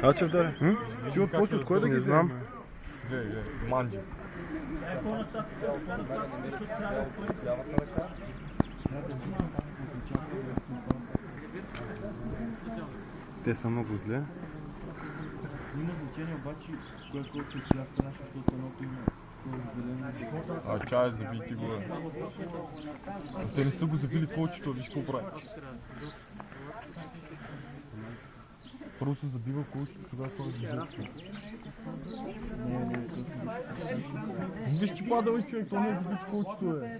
А че вдаре? Ти от после от кой да ги знам? Манджи. Те са много зле. Има значение обаче, колко се излява нашата, защото едното има зелено. А чай заби ти го. Те не са го забили колчето, виж какво прави. Първо се забива колчето, тогава това движи. Виж, че падал и човек, това не е забит колчето, бе.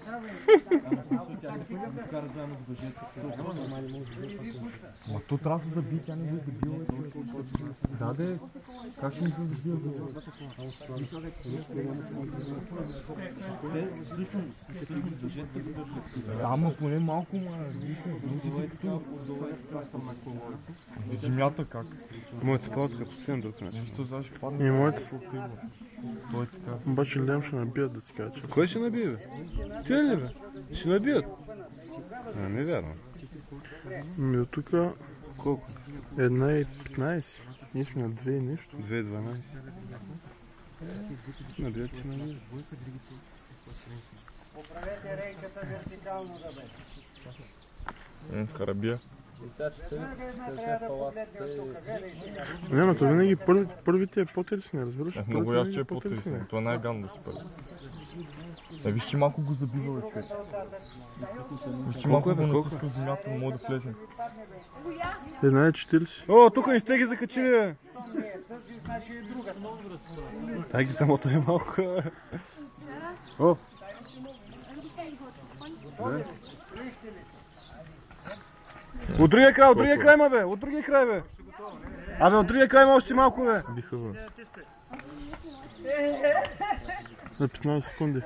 Ма то трябва да се заби, тя не го е забила. Да, де, как ще ми се забива? Да, ма поне малко, ма. Земята как? Моята палатка последен друг начин. Нещо за ще падне. И моята. Той е така. Обаче Лем ще набият да ти кажа. Кой ще набие, бе? Ти ли, бе? Ще набият. Не вярвам. Ми от тук колко? 1,15. Ние сме на 2 и нещо. 2,12. Набият ти набият. Поправете рейката вертикално да бе. В Харабия. Не, но това винаги първите е по-търсене, разбираш? Много ясно, че е по-търсене. Това не е гандо си първи. Виж, че малко го забива, човек. Виж, че малко го натиска земята, не може да влезне. 1,40. О, тук не сте ги закачили, бе! Тай ги самото е малко. О! От другия край, ма бе! От другия край, бе! Абе, от другия край има още малко, бе! Биха, бе. На 15 секунди.